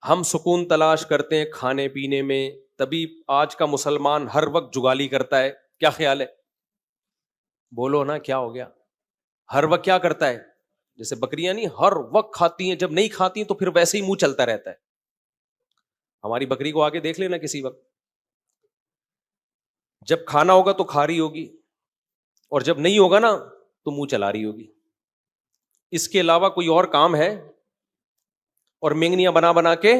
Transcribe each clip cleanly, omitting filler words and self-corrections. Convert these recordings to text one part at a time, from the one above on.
ہم سکون تلاش کرتے ہیں کھانے پینے میں، تبھی آج کا مسلمان ہر وقت جگالی کرتا ہے. کیا خیال ہے؟ بولو نا کیا ہو گیا؟ ہر وقت کیا کرتا ہے؟ جیسے بکریاں نہیں ہر وقت کھاتی ہیں، جب نہیں کھاتی تو پھر ویسے ہی منہ چلتا رہتا ہے. ہماری بکری کو آگے دیکھ لینا کسی وقت، جب کھانا ہوگا تو کھا رہی ہوگی، اور جب نہیں ہوگا نا تو منہ چلا رہی ہوگی. اس کے علاوہ کوئی اور کام ہے؟ اور مینگنیاں بنا بنا کے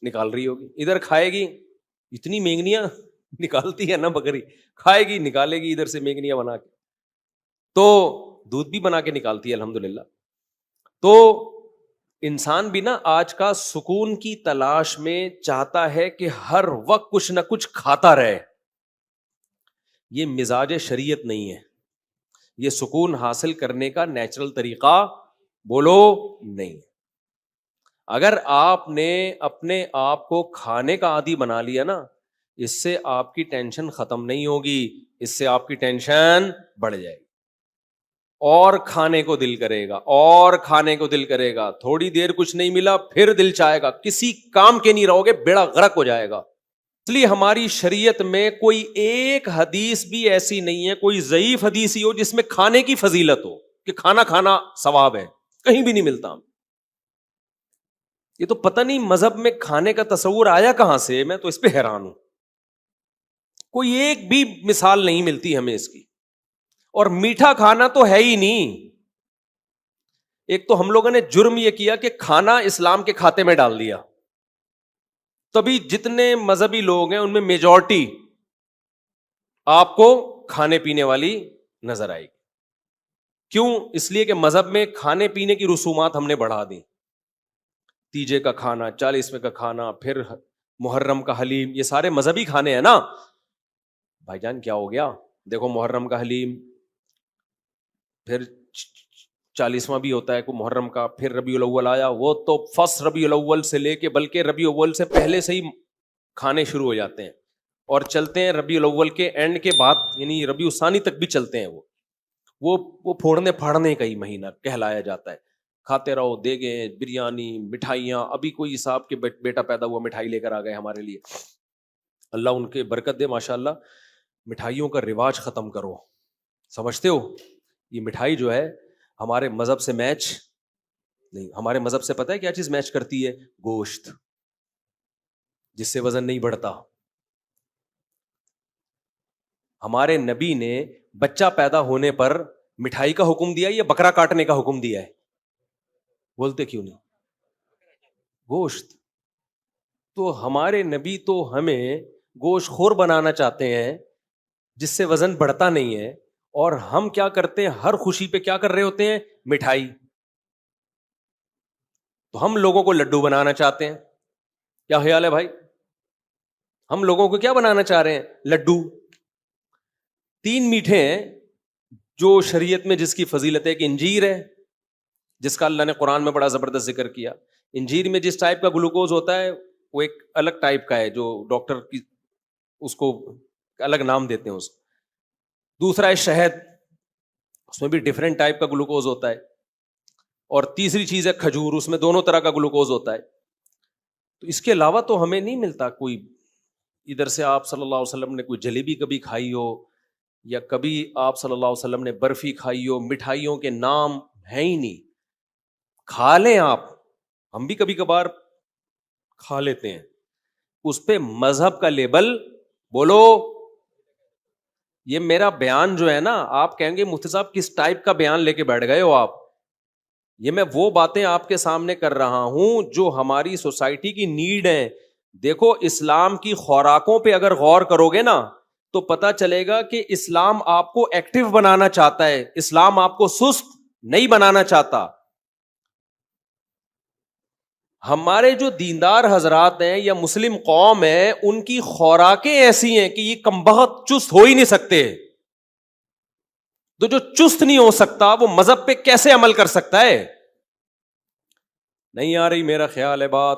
نکال رہی ہوگی. ادھر کھائے گی، اتنی مینگنیاں نکالتی ہے نا بکری، کھائے گی نکالے گی ادھر سے مینگنیاں بنا کے، تو دودھ بھی بنا کے نکالتی ہے الحمدللہ. تو انسان بھی نا آج کا سکون کی تلاش میں چاہتا ہے کہ ہر وقت کچھ نہ کچھ کھاتا رہے. یہ مزاج شریعت نہیں ہے، یہ سکون حاصل کرنے کا نیچرل طریقہ بولو نہیں. اگر آپ نے اپنے آپ کو کھانے کا عادی بنا لیا نا، اس سے آپ کی ٹینشن ختم نہیں ہوگی، اس سے آپ کی ٹینشن بڑھ جائے گی، اور کھانے کو دل کرے گا، اور کھانے کو دل کرے گا. تھوڑی دیر کچھ نہیں ملا پھر دل چاہے گا، کسی کام کے نہیں رہو گے، بیڑا غرق ہو جائے گا. اس لیے ہماری شریعت میں کوئی ایک حدیث بھی ایسی نہیں ہے، کوئی ضعیف حدیث ہی ہو جس میں کھانے کی فضیلت ہو کہ کھانا کھانا ثواب ہے، کہیں بھی نہیں ملتا. یہ تو پتہ نہیں مذہب میں کھانے کا تصور آیا کہاں سے، میں تو اس پہ حیران ہوں. کوئی ایک بھی مثال نہیں ملتی ہمیں اس کی. اور میٹھا کھانا تو ہے ہی نہیں. ایک تو ہم لوگوں نے جرم یہ کیا کہ کھانا اسلام کے کھاتے میں ڈال دیا، تبھی جتنے مذہبی لوگ ہیں ان میں میجورٹی آپ کو کھانے پینے والی نظر آئے گی. کیوں؟ اس لیے کہ مذہب میں کھانے پینے کی رسومات ہم نے بڑھا دی. تیجے کا کھانا، 40ویں کا کھانا، پھر محرم کا حلیم، یہ سارے مذہبی کھانے ہیں نا. بھائی جان کیا ہو گیا؟ دیکھو محرم کا حلیم، پھر 40واں بھی ہوتا ہے کو محرم کا، پھر ربیع الاول آیا، وہ تو فرسٹ ربیع الاول سے لے کے بلکہ ربیع الاول سے پہلے سے ہی کھانے شروع ہو جاتے ہیں، اور چلتے ہیں ربیع الاول کے اینڈ کے بعد، یعنی ربیع الثانی تک بھی چلتے ہیں. وہ پھوڑنے پھاڑنے کا ہی مہینہ کہلایا جاتا ہے. کھاتے رہو، دیگیں، بریانی، مٹھائیاں. ابھی کوئی صاحب کے بیٹا پیدا ہوا، مٹھائی لے کر آ گئے ہمارے لیے، اللہ ان کے برکت دے ماشاءاللہ. مٹھائیوں کا رواج ختم کرو. سمجھتے ہو یہ مٹھائی جو ہے ہمارے مذہب سے میچ نہیں. ہمارے مذہب سے پتہ ہے کیا چیز میچ کرتی ہے؟ گوشت، جس سے وزن نہیں بڑھتا. ہمارے نبی نے بچہ پیدا ہونے پر مٹھائی کا حکم دیا یا بکرا کاٹنے کا حکم دیا ہے؟ بولتے کیوں نہیں؟ گوشت. تو ہمارے نبی تو ہمیں گوشت خور بنانا چاہتے ہیں جس سے وزن بڑھتا نہیں ہے، اور ہم کیا کرتے ہیں؟ ہر خوشی پہ کیا کر رہے ہوتے ہیں؟ مٹھائی. تو ہم لوگوں کو لڈو بنانا چاہتے ہیں. کیا خیال ہے بھائی؟ ہم لوگوں کو کیا بنانا چاہ رہے ہیں؟ لڈو. 3 میٹھے ہیں جو شریعت میں جس کی فضیلت ہے، ایک انجیر ہے جس کا اللہ نے قرآن میں بڑا زبردست ذکر کیا. انجیر میں جس ٹائپ کا گلوکوز ہوتا ہے وہ ایک الگ ٹائپ کا ہے، جو ڈاکٹر کی اس کو الگ نام دیتے ہیں اس کو. دوسرا ہے شہد، اس میں بھی ڈیفرنٹ ٹائپ کا گلوکوز ہوتا ہے. اور تیسری چیز ہے کھجور، اس میں دونوں طرح کا گلوکوز ہوتا ہے. تو اس کے علاوہ تو ہمیں نہیں ملتا کوئی. ادھر سے آپ صلی اللہ علیہ وسلم نے کوئی جلیبی کبھی کھائی ہو، یا کبھی آپ صلی اللہ علیہ وسلم نے برفی کھائی ہو، مٹھائیوں کے نام ہیں ہی نہیں. کھا لیں آپ، ہم بھی کبھی کبھار کھا لیتے ہیں، اس پہ مذہب کا لیبل بولو. یہ میرا بیان جو ہے نا، آپ کہیں گے مفتی صاحب کس ٹائپ کا بیان لے کے بیٹھ گئے ہو آپ. یہ میں وہ باتیں آپ کے سامنے کر رہا ہوں جو ہماری سوسائٹی کی نیڈ ہے. دیکھو اسلام کی خوراکوں پہ اگر غور کرو گے نا تو پتا چلے گا کہ اسلام آپ کو ایکٹیو بنانا چاہتا ہے، اسلام آپ کو سست نہیں بنانا چاہتا. ہمارے جو دیندار حضرات ہیں یا مسلم قوم ہے، ان کی خوراکیں ایسی ہیں کہ یہ کمبخت چست ہو ہی نہیں سکتے. تو جو چست نہیں ہو سکتا وہ مذہب پہ کیسے عمل کر سکتا ہے؟ نہیں آ رہی میرا خیال ہے بات.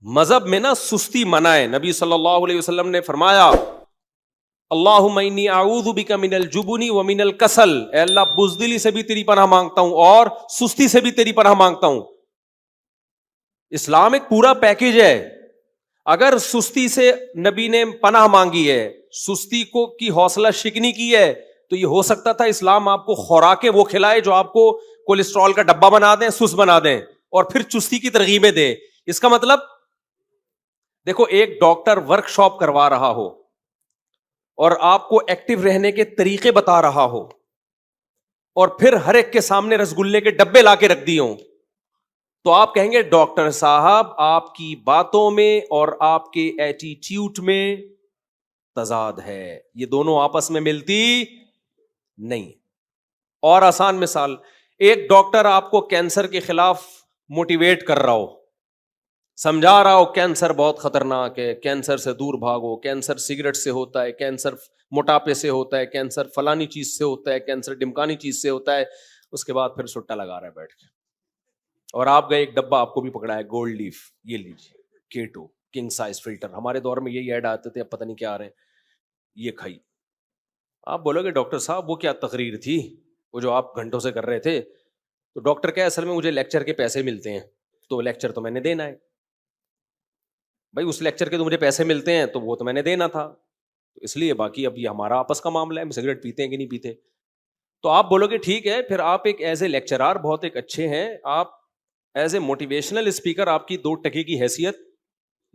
مذہب میں نا سستی منع ہے. نبی صلی اللہ علیہ وسلم نے فرمایا اللہم انی اعوذ بک من الجبن ومن الکسل، اے اللہ بزدلی سے بھی تیری پناہ مانگتا ہوں اور سستی سے بھی تیری پناہ مانگتا ہوں. اسلام ایک پورا پیکج ہے. اگر سستی سے نبی نے پناہ مانگی ہے, سستی کو کی حوصلہ شکنی کی ہے, تو یہ ہو سکتا تھا اسلام آپ کو خوراکیں وہ کھلائے جو آپ کو کولیسٹرول کا ڈبہ بنا دیں, سست بنا دیں, اور پھر چستی کی ترغیبیں دے. اس کا مطلب دیکھو, ایک ڈاکٹر ورک شاپ کروا رہا ہو اور آپ کو ایکٹیو رہنے کے طریقے بتا رہا ہو, اور پھر ہر ایک کے سامنے رسگلے کے ڈبے لا کے رکھ دیے ہوں, تو آپ کہیں گے ڈاکٹر صاحب آپ کی باتوں میں اور آپ کے ایٹیٹیوڈ میں تضاد ہے, یہ دونوں آپس میں ملتی نہیں. اور آسان مثال, ایک ڈاکٹر آپ کو کینسر کے خلاف موٹیویٹ کر رہا ہو, سمجھا رہا ہو کینسر بہت خطرناک ہے, کینسر سے دور بھاگو, کینسر سگریٹ سے ہوتا ہے, کینسر موٹاپے سے ہوتا ہے, کینسر فلانی چیز سے ہوتا ہے, کینسر ڈمکانی چیز سے ہوتا ہے, اس کے بعد پھر سٹا لگا رہا ہے بیٹھ کے, اور آپ گئے ایک ڈبہ آپ کو بھی پکڑا ہے گولڈ لیف, یہ لیجیے کیٹو کنگ سائز فلٹر, ہمارے دور میں یہی ایڈ آتے تھے, اب پتہ نہیں کیا آ رہے ہیں, یہ کھائی. آپ بولو گے ڈاکٹر صاحب وہ کیا تقریر تھی وہ جو آپ گھنٹوں سے کر رہے تھے؟ تو ڈاکٹر کیا, اصل میں مجھے لیکچر کے پیسے ملتے ہیں, تو لیکچر تو میں نے دینا ہے بھائی, اس لیکچر کے تو مجھے پیسے ملتے ہیں تو وہ تو میں نے دینا تھا, تو اس لیے باقی اب یہ ہمارا آپس کا معاملہ ہے, ہم سگریٹ پیتے ہیں کہ نہیں پیتے. تو آپ بولو گے ٹھیک ہے, پھر آپ ایک ایز اے لیکچرار بہت ایک اچھے ہیں, آپ ایز اے موٹیویشنل اسپیکر آپ کی 2 ٹکے کی حیثیت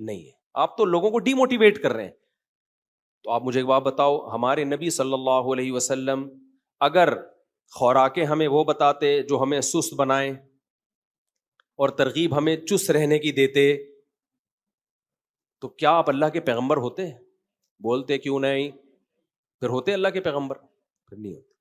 نہیں ہے, آپ تو لوگوں کو ڈی موٹیویٹ کر رہے ہیں. تو آپ مجھے ایک بات بتاؤ, ہمارے نبی صلی اللہ علیہ وسلم اگر خوراکیں ہمیں وہ بتاتے جو ہمیں سست بنائیں اور ترغیب ہمیں چست رہنے کی دیتے, تو کیا آپ اللہ کے پیغمبر ہوتے؟ بولتے کیوں نہیں, پھر ہوتے اللہ کے پیغمبر؟ پھر نہیں ہوتے.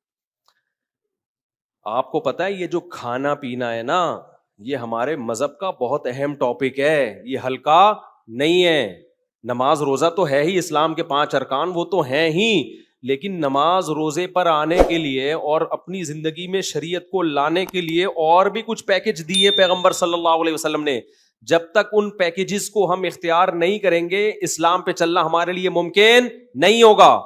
آپ کو پتا ہے یہ جو کھانا پینا ہے نا, یہ ہمارے مذہب کا بہت اہم ٹاپک ہے, یہ ہلکا نہیں ہے. نماز روزہ تو ہے ہی, اسلام کے 5 ارکان وہ تو ہیں ہی, لیکن نماز روزے پر آنے کے لیے اور اپنی زندگی میں شریعت کو لانے کے لیے اور بھی کچھ پیکج دیے پیغمبر صلی اللہ علیہ وسلم نے. جب تک ان پیکجز کو ہم اختیار نہیں کریں گے, اسلام پہ چلنا ہمارے لیے ممکن نہیں ہوگا.